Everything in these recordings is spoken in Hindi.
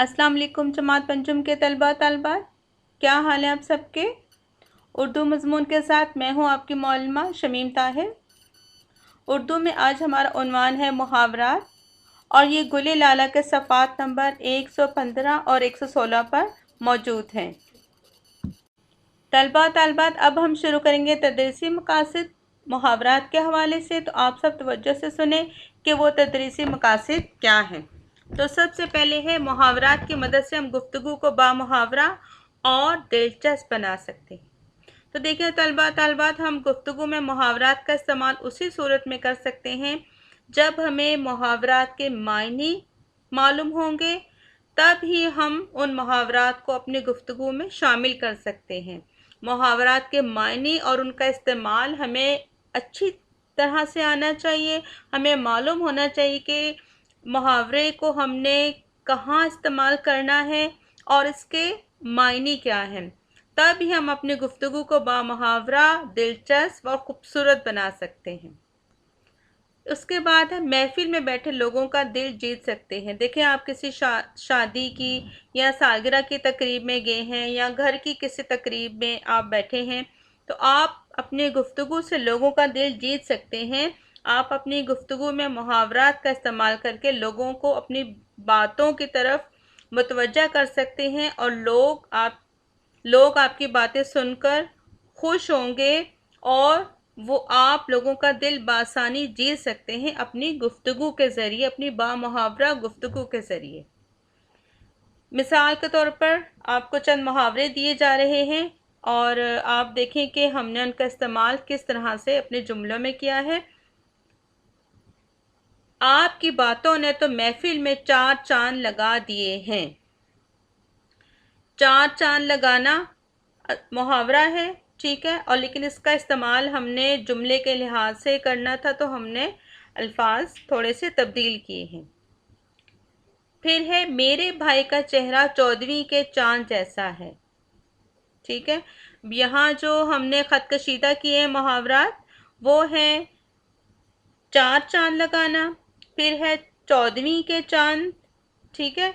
अस्सलाम वालेकुम जमात पंचम के तलबा तलबात, क्या हाल है आप सबके। उर्दू मज़मून के साथ मैं हूँ आपकी मौलमा शमीम ताहिर। उर्दू में आज हमारा उन्वान है मुहावरात और ये गुले लाला के सफ़ात नंबर 115 और 116 पर मौजूद हैं। तलबा तलबात, अब हम शुरू करेंगे तदरीसी मकासद मुहावरात के हवाले से। तो आप सब तवज्जो से सुने कि वो तदरीसी मकासद क्या हैं। तो सबसे पहले है मुहावरात की मदद से हम गुफ्तगू को बामुहावरा और दिलचस्प बना सकते हैं। तो देखिए तलबा तलबात, हम गुफ्तगू में मुहावरात का इस्तेमाल उसी सूरत में कर सकते हैं जब हमें मुहावरात के मायने मालूम होंगे, तब ही हम उन मुहावरात को अपनी गुफ्तगू में शामिल कर सकते हैं। मुहावरात के मायने और उनका इस्तेमाल हमें अच्छी तरह से आना चाहिए। हमें मालूम होना चाहिए कि मुहावरे को हमने कहाँ इस्तेमाल करना है और इसके मायने क्या हैं। तब ही हम अपनी गुफ्तगू को बामुहावरा, दिलचस्प और खूबसूरत बना सकते हैं। उसके बाद है महफिल में बैठे लोगों का दिल जीत सकते हैं। देखिए आप किसी शादी की या सालगिरह की तकरीब में गए हैं या घर की किसी तकरीब में आप बैठे हैं, तो आप अपनी गुफ्तगू से लोगों का दिल जीत सकते हैं। आप अपनी गुफ्तगू में मुहावरात का इस्तेमाल करके लोगों को अपनी बातों की तरफ मुतवज्जा कर सकते हैं और लोग आपकी बातें सुनकर खुश होंगे और वो आप लोगों का दिल बासानी जीत सकते हैं अपनी गुफ्तगू के ज़रिए, अपनी बामुहावरा गुफ्तगू के ज़रिए। मिसाल के तौर पर आपको चंद मुहावरे दिए जा रहे हैं और आप देखें कि हमने उनका इस्तेमाल किस तरह से अपने जुमलों में किया है। आपकी बातों ने तो महफिल में 4 चांद लगा दिए हैं। 4 चांद लगाना मुहावरा है, ठीक है, और लेकिन इसका इस्तेमाल हमने जुमले के लिहाज से करना था, तो हमने अल्फाज थोड़े से तब्दील किए हैं। फिर है मेरे भाई का चेहरा 14वीं के चांद जैसा है। ठीक है, यहाँ जो हमने ख़त कशीदा किए हैं मुहावरात, वो हैं 4 चांद लगाना, फिर है 14वीं के चांद, ठीक है,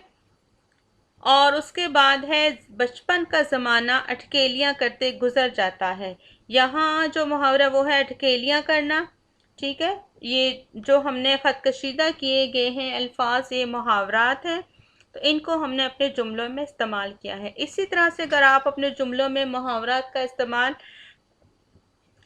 और उसके बाद है बचपन का ज़माना अटकेलियाँ करते गुजर जाता है। यहाँ जो मुहावरा वो है अटकेलियाँ करना, ठीक है। ये जो हमने ख़त कशीदा किए गए हैं अल्फाज, ये मुहावरात हैं, तो इनको हमने अपने जुमलों में इस्तेमाल किया है। इसी तरह से अगर आप अपने जुमलों में मुहावरात का इस्तेमाल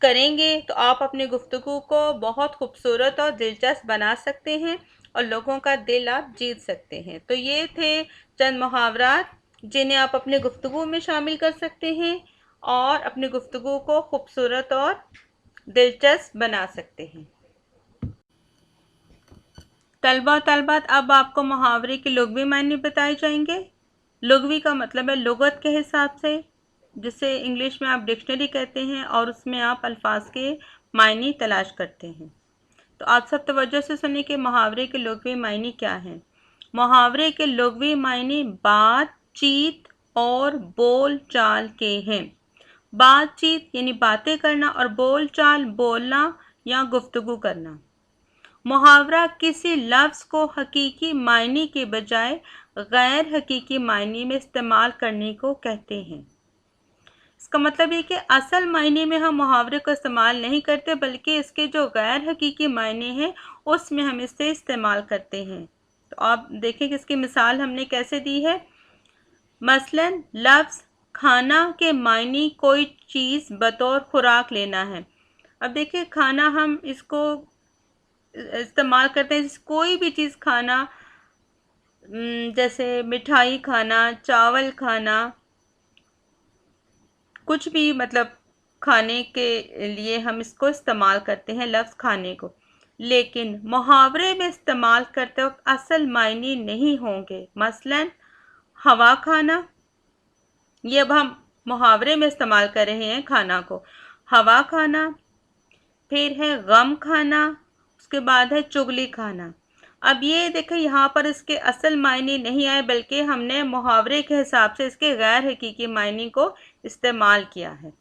करेंगे तो आप अपनी गुफ्तगू को बहुत खूबसूरत और दिलचस्प बना सकते हैं और लोगों का दिल आप जीत सकते हैं। तो ये थे चंद मुहावरात जिन्हें आप अपने गुफ्तगू में शामिल कर सकते हैं और अपनी गुफ्तगू को खूबसूरत और दिलचस्प बना सकते हैं। तलबा तलबात, अब आपको मुहावरे के लुग़वी मायने बताए जाएंगे। लुग़वी का मतलब है लुगत के हिसाब से, जिसे इंग्लिश में आप डिक्शनरी कहते हैं, और उसमें आप अल्फाज के मायने तलाश करते हैं। तो आप सब तवज्जो से सुनिए कि मुहावरे के लुग़वी मायने क्या हैं। मुहावरे के लुग़वी मायने बातचीत और बोल चाल के हैं। बातचीत यानी बातें करना और बोल चाल बोलना या गुफ्तगू करना। मुहावरा किसी लफ्ज़ को हकीकी मायने के बजाय गैर हकीकी मायने में इस्तेमाल करने को कहते हैं। इसका मतलब ये कि असल मायने में हम मुहावरे को इस्तेमाल नहीं करते, बल्कि इसके जो गैर हकीकी मायने हैं उसमें हम इसे इस्तेमाल करते हैं। तो आप देखें कि इसकी मिसाल हमने कैसे दी है। मसलन लफ्ज़ खाना के मायने कोई चीज़ बतौर खुराक लेना है। अब देखिए खाना हम इसको इस्तेमाल करते हैं कोई भी चीज़ खाना, जैसे मिठाई खाना, चावल खाना, कुछ भी मतलब खाने के लिए हम इसको इस्तेमाल करते हैं लफ्ज़ खाने को। लेकिन मुहावरे में इस्तेमाल करते वक्त असल मायने नहीं होंगे। मसलन हवा खाना, ये अब हम मुहावरे में इस्तेमाल कर रहे हैं खाना को, हवा खाना। फिर है गम खाना, उसके बाद है चुगली खाना। अब ये देखें यहाँ पर इसके असल मायने नहीं आए, बल्कि हमने मुहावरे के हिसाब से इसके गैर हकीकी मायने को इस्तेमाल किया है।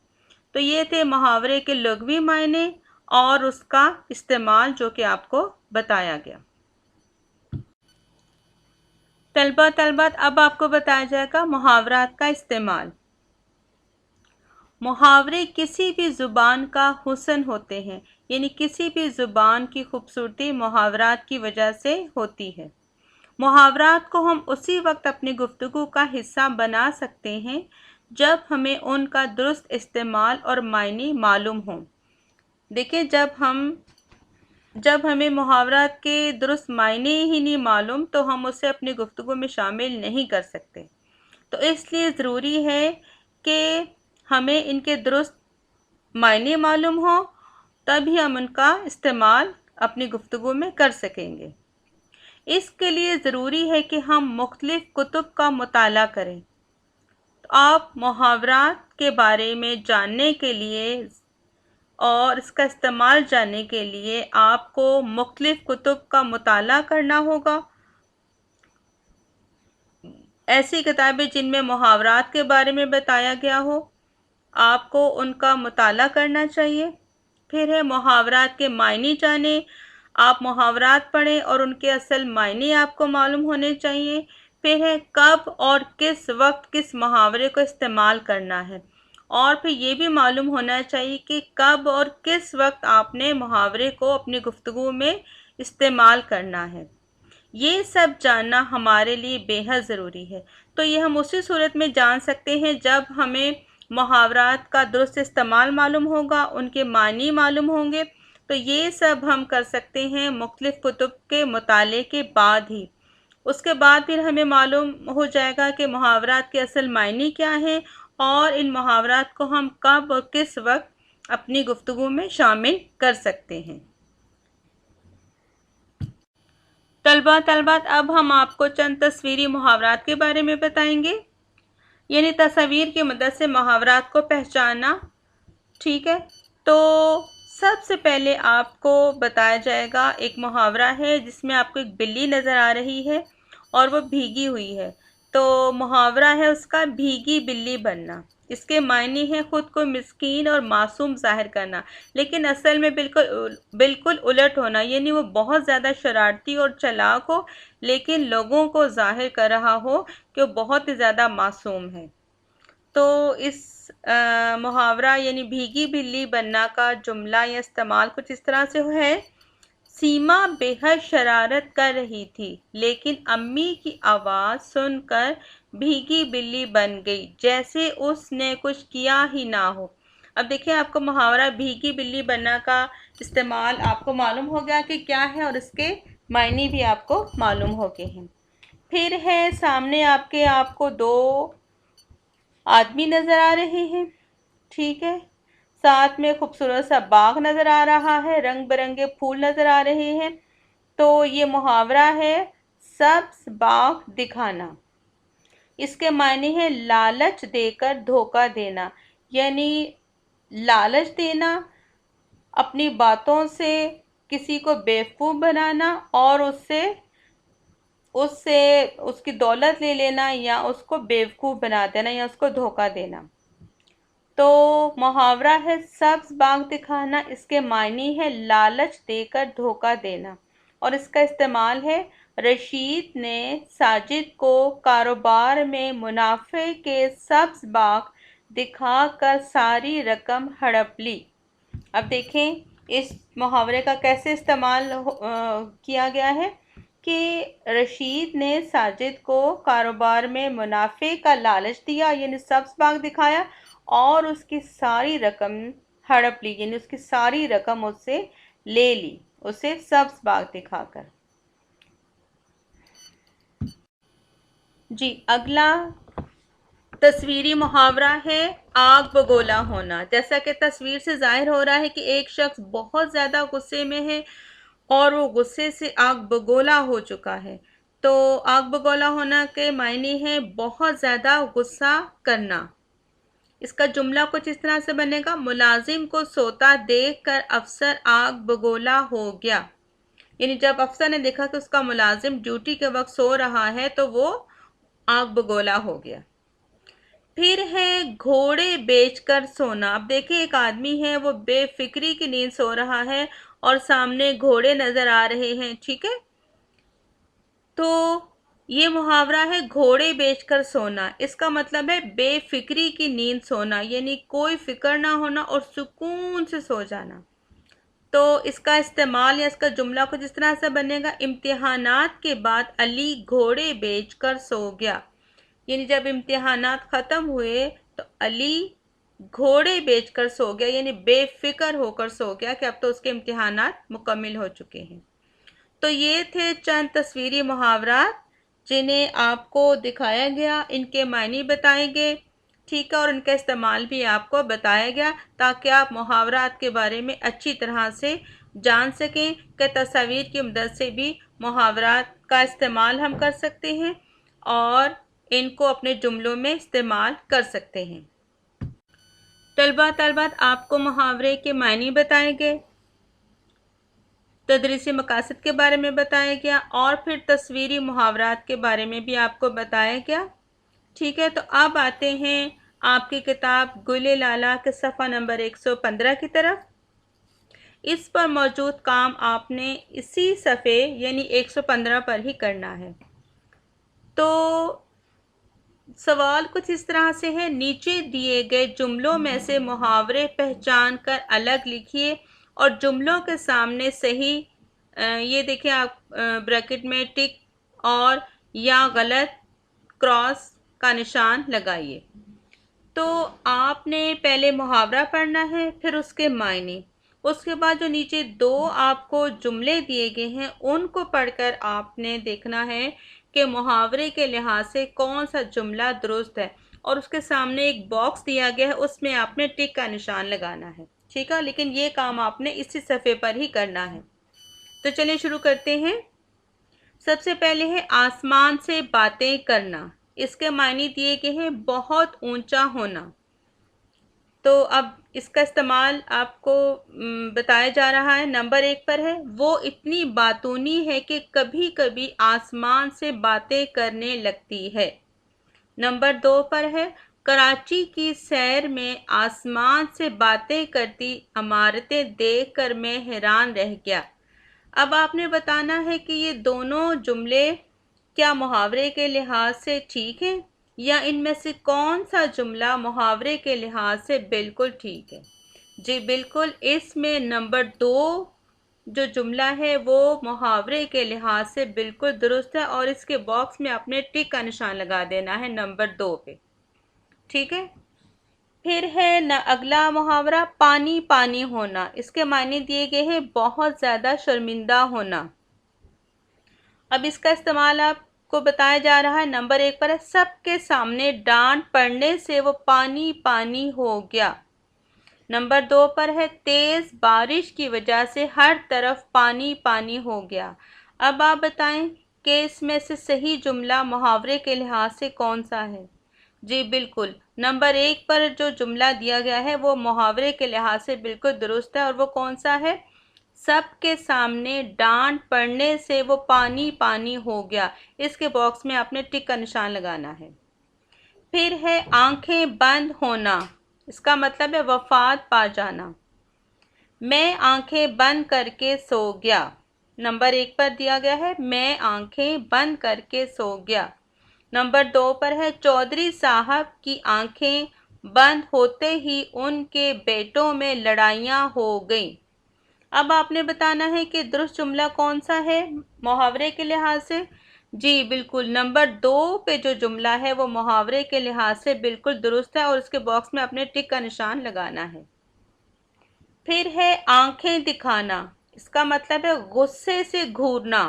तो ये थे मुहावरे के लुग़वी मायने और उसका इस्तेमाल जो कि आपको बताया गया। तलबात अब आपको बताया जाएगा मुहावरात का इस्तेमाल। मुहावरे किसी भी ज़ुबान का हुस्न होते हैं, यानी किसी भी ज़ुबान की खूबसूरती मुहावरात की वजह से होती है। मुहावरात को हम उसी वक्त अपनी गुफ्तगू का हिस्सा बना सकते हैं जब हमें उनका दुरुस्त इस्तेमाल और मायने मालूम हों। देखिए, जब हमें मुहावरात के दुरुस्त मायने ही नहीं मालूम तो हम उसे अपनी गुफ्तगू में शामिल नहीं कर सकते। तो इसलिए ज़रूरी है कि हमें इनके दुरुस्त मायने मालूम हो, तभी हम उनका इस्तेमाल अपनी गुफ्तगू में कर सकेंगे। इसके लिए ज़रूरी है कि हम मुख्तलिफ़ कुतुब का मुताला करें। तो आप मुहावरात के बारे में जानने के लिए और इसका इस्तेमाल जानने के लिए आपको मुख्तलिफ़ कुतुब का मुताला करना होगा। ऐसी किताबें जिनमें मुहावरात के बारे में बताया गया हो, आपको उनका मुताला करना चाहिए। फिर है मुहावरात के मायने जानें। आप मुहावरात पढ़ें और उनके असल मायने आपको मालूम होने चाहिए। फिर है कब और किस वक्त किस मुहावरे को इस्तेमाल करना है, और फिर ये भी मालूम होना चाहिए कि कब और किस वक्त आपने मुहावरे को अपनी गुफ्तगू में इस्तेमाल करना है। ये सब जानना हमारे लिए बेहद ज़रूरी है। तो ये हम उसी सूरत में जान सकते हैं जब हमें मुहावरात का दुरुस्त इस्तेमाल मालूम होगा, उनके मानी मालूम होंगे। तो ये सब हम कर सकते हैं मुख्तलिफ़ कुतुब के मुताले के बाद ही। उसके बाद फिर हमें मालूम हो जाएगा कि मुहावरात के असल मायने क्या हैं और इन मुहावरात को हम कब और किस वक्त अपनी गुफ्तगू में शामिल कर सकते हैं। तलबात अब हम आपको चंद तस्वीरी मुहावरात के बारे में बताएंगे, यानी तस्वीर की मदद से मुहावरात को पहचानना। ठीक है, तो सबसे पहले आपको बताया जाएगा, एक मुहावरा है जिसमें आपको एक बिल्ली नज़र आ रही है और वो भीगी हुई है। तो मुहावरा है उसका भीगी बिल्ली बनना। इसके मायने हैं ख़ुद को मिस्कीन और मासूम ज़ाहिर करना, लेकिन असल में बिल्कुल उलट होना, यानी वो बहुत ज़्यादा शरारती और चालाक हो लेकिन लोगों को ज़ाहिर कर रहा हो कि वो बहुत ही ज़्यादा मासूम है। तो इस मुहावरा यानी भीगी बिल्ली बनना का जुमला या इस्तेमाल कुछ इस तरह से है। सीमा बेहद शरारत कर रही थी लेकिन अम्मी की आवाज़ सुनकर भीगी बिल्ली बन गई, जैसे उसने कुछ किया ही ना हो। अब देखिए, आपको मुहावरा भीगी बिल्ली बनना का इस्तेमाल आपको मालूम हो गया कि क्या है और इसके मायने भी आपको मालूम हो गए हैं। फिर है सामने आपको दो आदमी नज़र आ रहे हैं। ठीक है, साथ में खूबसूरत सा बाग नज़र आ रहा है, रंग बिरंगे फूल नज़र आ रहे हैं। तो ये मुहावरा है सब्ज़ बाग दिखाना। इसके मायने हैं लालच देकर धोखा देना, यानी लालच देना, अपनी बातों से किसी को बेवकूफ़ बनाना और उससे उसकी दौलत ले लेना या उसको बेवकूफ़ बना देना या उसको धोखा देना। तो मुहावरा है सब्ज़ बाग दिखाना, इसके मायने है लालच देकर धोखा देना, और इसका इस्तेमाल है रशीद ने साजिद को कारोबार में मुनाफे के सब्ज़ बाग दिखाकर सारी रकम हड़प ली। अब देखें इस मुहावरे का कैसे इस्तेमाल किया गया है कि रशीद ने साजिद को कारोबार में मुनाफे का लालच दिया, यानी सब्ज़ बाग दिखाया, और उसकी सारी रकम हड़प ली, यानी उसकी सारी रकम उससे ले ली, उसे सब्ज़ बाग दिखाकर। जी, अगला तस्वीरी मुहावरा है आग बगोला होना। जैसा कि तस्वीर से जाहिर हो रहा है कि एक शख्स बहुत ज़्यादा गुस्से में है और वो गुस्से से आग बगोला हो चुका है। तो आग बगोला होना के मायने हैं बहुत ज़्यादा गुस्सा करना। इसका जुमला कुछ इस तरह से बनेगा, मुलाजिम को सोता देखकर अफसर आग बगोला हो गया। यानी जब अफसर ने देखा कि उसका मुलाजिम ड्यूटी के वक्त सो रहा है तो वो आग बगोला हो गया। फिर है घोड़े बेचकर सोना। अब देखिए, एक आदमी है वो बेफिक्री की नींद सो रहा है और सामने घोड़े नज़र आ रहे हैं। ठीक है, तो ये मुहावरा है घोड़े बेचकर सोना। इसका मतलब है बेफिक्री की नींद सोना, यानी कोई फिक्र ना होना और सुकून से सो जाना। तो इसका इस्तेमाल या इसका जुमला कुछ इस तरह से बनेगा, इम्तिहानात के बाद अली घोड़े बेचकर सो गया। यानी जब इम्तिहानात ख़त्म हुए तो अली घोड़े बेचकर सो गया, यानी बेफिक्र होकर सो गया कि अब तो उसके इम्तिहानात मुकम्मिल हो चुके हैं। तो ये थे चंद तस्वीरी मुहावरात जिन्हें आपको दिखाया गया, इनके मायने बताए गए, ठीक है, और इनका इस्तेमाल भी आपको बताया गया ताकि आप मुहावरात के बारे में अच्छी तरह से जान सकें कि तस्वीर की मदद से भी मुहावरात का इस्तेमाल हम कर सकते हैं और इनको अपने जुमलों में इस्तेमाल कर सकते हैं। तलबात आपको मुहावरे के मायने बताए गए, तदरीसी मकासद के बारे में बताया गया और फिर तस्वीरी मुहावरात के बारे में भी आपको बताया गया, ठीक है। तो अब आते हैं आपकी किताब गुले लाला के सफ़ा नंबर 115 की तरफ। इस पर मौजूद काम आपने इसी सफ़े यानी 115 पर ही करना है। तो सवाल कुछ इस तरह से है, नीचे दिए गए जुमलों में से मुहावरे पहचान कर अलग लिखिए और जुमलों के सामने सही ये देखिए आप ब्रैकेट में टिक और या गलत क्रॉस का निशान लगाइए। तो आपने पहले मुहावरा पढ़ना है, फिर उसके मायने, उसके बाद जो नीचे दो आपको जुमले दिए गए हैं उनको पढ़कर आपने देखना है कि मुहावरे के लिहाज से कौन सा जुमला दुरुस्त है और उसके सामने एक बॉक्स दिया गया है उसमें आपने टिक का निशान लगाना है, ठीक है। लेकिन ये काम आपने इसी सफ़े पर ही करना है। तो चलिए शुरू करते हैं। सबसे पहले है आसमान से बातें करना। इसके मायने दिए गए हैं बहुत ऊंचा होना। तो अब इसका इस्तेमाल आपको बताया जा रहा है। नंबर 1 पर है वो इतनी बातूनी है कि कभी कभी आसमान से बातें करने लगती है। नंबर 2 पर है कराची की सैर में आसमान से बातें करती इमारतें देखकर मैं हैरान रह गया। अब आपने बताना है कि ये दोनों जुमले क्या मुहावरे के लिहाज से ठीक हैं या इनमें से कौन सा जुमला मुहावरे के लिहाज से बिल्कुल ठीक है। जी बिल्कुल, इसमें नंबर 2 जो जुमला है वो मुहावरे के लिहाज से बिल्कुल दुरुस्त है और इसके बॉक्स में आपने टिक का निशान लगा देना है नंबर 2 पे, ठीक है। फिर है न अगला मुहावरा पानी पानी होना। इसके मायने दिए गए हैं बहुत ज़्यादा शर्मिंदा होना। अब इसका इस्तेमाल आपको बताया जा रहा है। नंबर 1 पर है सबके सामने डांट पड़ने से वो पानी पानी हो गया। नंबर 2 पर है तेज़ बारिश की वजह से हर तरफ पानी पानी हो गया। अब आप बताएं कि इसमें से सही जुमला मुहावरे के लिहाज से कौन सा है। जी बिल्कुल, नंबर 1 पर जो जुमला दिया गया है वो मुहावरे के लिहाज से बिल्कुल दुरुस्त है और वो कौन सा है, सबके सामने डांट पड़ने से वो पानी पानी हो गया। इसके बॉक्स में आपने टिक का निशान लगाना है। फिर है आंखें बंद होना। इसका मतलब है वफात पा जाना। मैं आंखें बंद करके सो गया। नंबर 1 पर दिया गया है मैं आंखें बंद करके सो गया। नंबर 2 पर है चौधरी साहब की आंखें बंद होते ही उनके बेटों में लड़ाइयाँ हो गईं। अब आपने बताना है कि दुरुस्त जुमला कौन सा है मुहावरे के लिहाज से। जी बिल्कुल, नंबर 2 पे जो जुमला है वो मुहावरे के लिहाज से बिल्कुल दुरुस्त है और उसके बॉक्स में अपने टिक का निशान लगाना है। फिर है आंखें दिखाना। इसका मतलब है गुस्से से घूरना।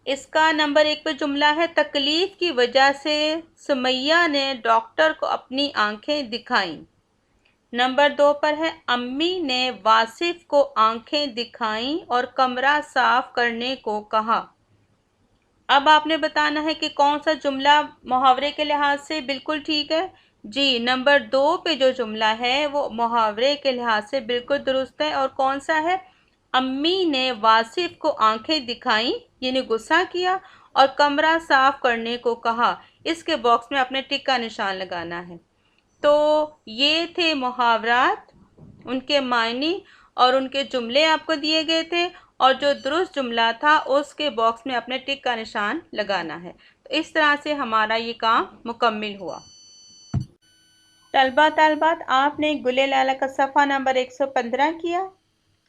इसका नंबर 1 पे जुमला है तकलीफ की वजह से सुमैया ने डॉक्टर को अपनी आंखें दिखाईं। नंबर 2 पर है अम्मी ने वासिफ को आंखें दिखाईं और कमरा साफ करने को कहा। अब आपने बताना है कि कौन सा जुमला मुहावरे के लिहाज से बिल्कुल ठीक है। जी नंबर 2 पे जो जुमला है वो मुहावरे के लिहाज से बिल्कुल दुरुस्त है और कौन सा है, अम्मी ने वासिफ को आंखें दिखाईं यानी गुस्सा किया और कमरा साफ करने को कहा। इसके बॉक्स में अपने टिक का निशान लगाना है। तो ये थे मुहावरात, उनके मायने और उनके जुमले आपको दिए गए थे और जो दुरुस्त जुमला था उसके बॉक्स में अपने टिक का निशान लगाना है। तो इस तरह से हमारा ये काम मुकम्मिल हुआ। तलबा तलबात, आपने गुले लाला का सफ़ा नंबर 115 किया।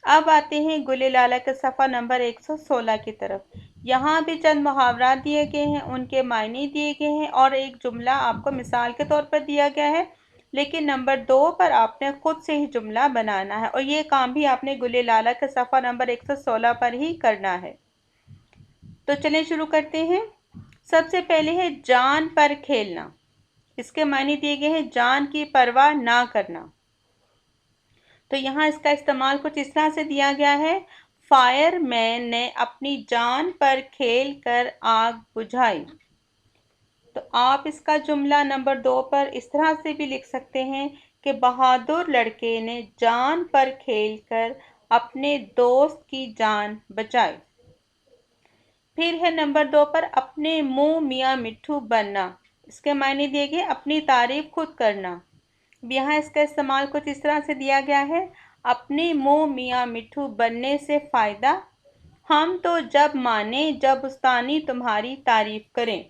अब आते हैं गुले लाला के सफ़ा नंबर 116 की तरफ। यहाँ भी चंद मुहावरात दिए गए हैं, उनके मायने दिए गए हैं और एक जुमला आपको मिसाल के तौर पर दिया गया है, लेकिन नंबर 2 पर आपने खुद से ही जुमला बनाना है और ये काम भी आपने गुले लाला के सफ़ा नंबर 116 पर ही करना है। तो चलें शुरू करते हैं। सबसे पहले है जान पर खेलना। इसके मायने दिए गए हैं जान की परवाह ना करना। तो यहाँ इसका इस्तेमाल कुछ इस तरह से दिया गया है, फायरमैन ने अपनी जान पर खेल कर आग बुझाई। तो आप इसका जुमला नंबर 2 पर इस तरह से भी लिख सकते हैं कि बहादुर लड़के ने जान पर खेल कर अपने दोस्त की जान बचाई। फिर है नंबर 2 पर अपने मुंह मियाँ मिट्ठू बनना। इसके मायने दिए गए अपनी तारीफ खुद करना। यहाँ इसका इस्तेमाल कुछ इस तरह से दिया गया है, अपने मुंह मियाँ मिट्ठू बनने से फ़ायदा, हम तो जब माने जब उस्तानी तुम्हारी तारीफ करें।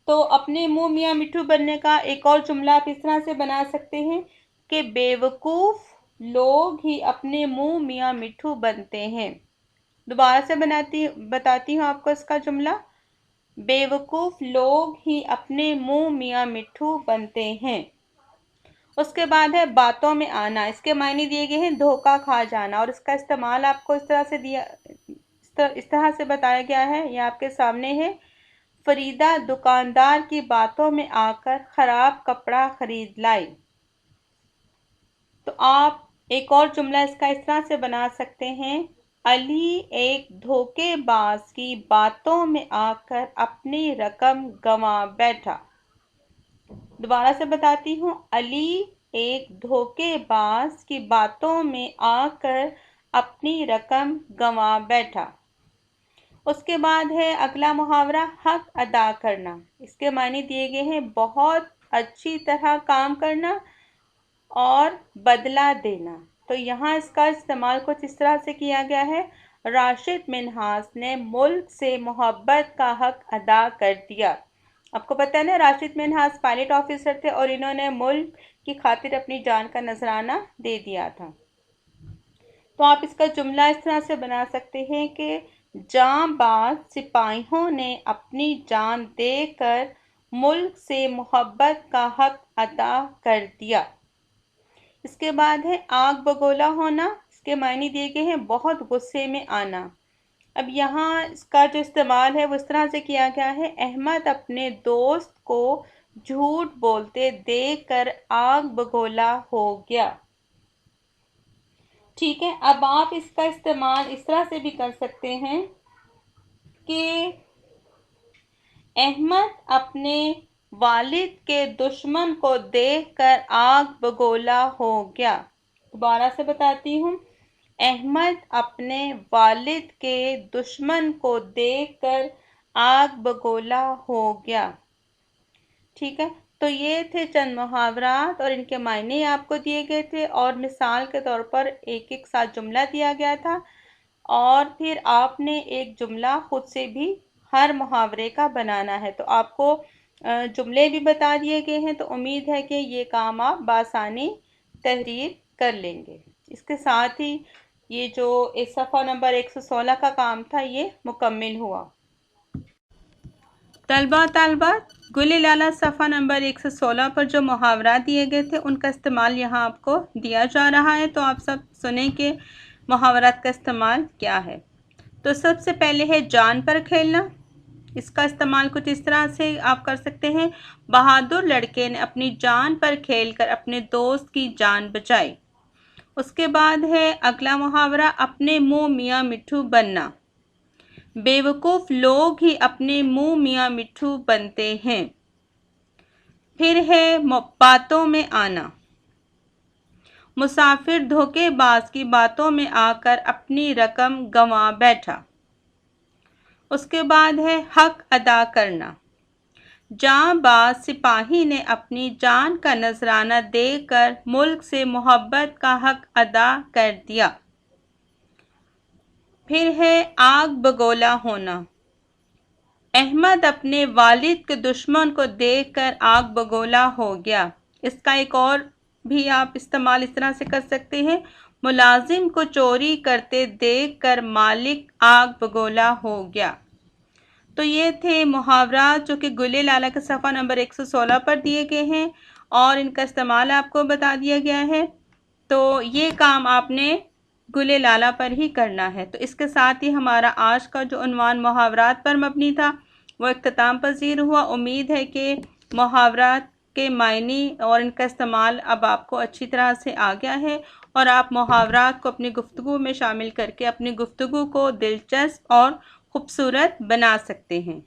तो अपने मुंह मियाँ मिट्ठू बनने का एक और जुमला आप इस तरह से बना सकते हैं कि बेवकूफ़ लोग ही अपने मुंह मियाँ मिट्ठू बनते हैं। दोबारा से बताती हूँ आपको इसका जुमला, बेवकूफ़ लोग ही अपने मुंह मियाँ मिट्ठू बनते हैं। उसके बाद है बातों में आना। इसके मायने दिए गए हैं धोखा खा जाना और इसका इस्तेमाल आपको इस तरह से बताया गया है, ये आपके सामने है। फरीदा दुकानदार की बातों में आकर ख़राब कपड़ा खरीद लाई। तो आप एक और जुमला इसका इस तरह से बना सकते हैं, अली एक धोखेबाज की बातों में आकर अपनी रकम गंवा बैठा। दोबारा से बताती हूँ, अली एक धोखेबाज की बातों में आकर अपनी रकम गंवा बैठा। उसके बाद है अगला मुहावरा हक अदा करना। इसके मायने दिए गए हैं बहुत अच्छी तरह काम करना और बदला देना। तो यहाँ इसका इस्तेमाल कुछ इस तरह से किया गया है, राशिद मिन्हास ने मुल्क से मोहब्बत का हक अदा कर दिया। आपको पता है ना, राशिद मिन्हास पायलट ऑफिसर थे और इन्होंने मुल्क की खातिर अपनी जान का नजराना दे दिया था। तो आप इसका जुमला इस तरह से बना सकते हैं कि जांबाज सिपाहियों ने अपनी जान देकर मुल्क से मोहब्बत का हक अदा कर दिया। इसके बाद है आग बगोला होना। इसके मायने दिए गए हैं बहुत गुस्से में आना। अब यहाँ इसका जो इस्तेमाल है वो इस तरह से किया गया है, अहमद अपने दोस्त को झूठ बोलते देखकर आग बगोला हो गया। ठीक है, अब आप इसका इस्तेमाल इस तरह से भी कर सकते हैं कि अहमद अपने वालिद के दुश्मन को देखकर आग बगोला हो गया। दोबारा से बताती हूँ, अहमद अपने वालिद के दुश्मन को देखकर आग बगोला हो गया। ठीक है, तो ये थे चंद मुहावरात और इनके मायने आपको दिए गए थे और मिसाल के तौर पर एक एक साथ जुमला दिया गया था और फिर आपने एक जुमला खुद से भी हर मुहावरे का बनाना है। तो आपको जुमले भी बता दिए गए हैं, तो उम्मीद है कि ये काम आप बासानी तहरीर कर लेंगे। इसके साथ ही ये जो इस सफ़ा नंबर 116 का काम था ये मुकम्मिल हुआ। तलबा तलबात, गुले लाला सफ़ा नंबर 116 पर जो मुहावरा दिए गए थे उनका इस्तेमाल यहाँ आपको दिया जा रहा है। तो आप सब सुने कि मुहावरात का इस्तेमाल क्या है। तो सबसे पहले है जान पर खेलना। इसका इस्तेमाल कुछ इस तरह से आप कर सकते हैं, बहादुर लड़के ने अपनी जान पर खेलकर अपने दोस्त की जान बचाई। उसके बाद है अगला मुहावरा अपने मुंह मियाँ मिट्ठू बनना। बेवकूफ़ लोग ही अपने मुंह मियाँ मिट्ठू बनते हैं। फिर है बातों में आना। मुसाफिर धोखेबाज की बातों में आकर अपनी रकम गंवा बैठा। उसके बाद है हक अदा करना। जांबाज सिपाही ने अपनी जान का नजराना देकर मुल्क से मोहब्बत का हक अदा कर दिया। फिर है आग बगोला होना। अहमद अपने वालिद के दुश्मन को देखकर आग बगोला हो गया। इसका एक और भी आप इस्तेमाल इस तरह से कर सकते हैं, मुलाजिम को चोरी करते देखकर मालिक आग बगोला हो गया। तो ये थे मुहावरात जो कि गुले लाला के सफ़ा नंबर 116 पर दिए गए हैं और इनका इस्तेमाल आपको बता दिया गया है। तो ये काम आपने गुले लाला पर ही करना है। तो इसके साथ ही हमारा आज का जो उन्वान मुहावरात पर मबनी था वो इख्तिताम पज़ीर हुआ। उम्मीद है कि मुहावरात के मायने और इनका इस्तेमाल अब आपको अच्छी तरह से आ गया है और आप मुहावरात को अपनी गुफ्तगू में शामिल करके अपनी गुफ्तगू को दिलचस्प और खूबसूरत बना सकते हैं।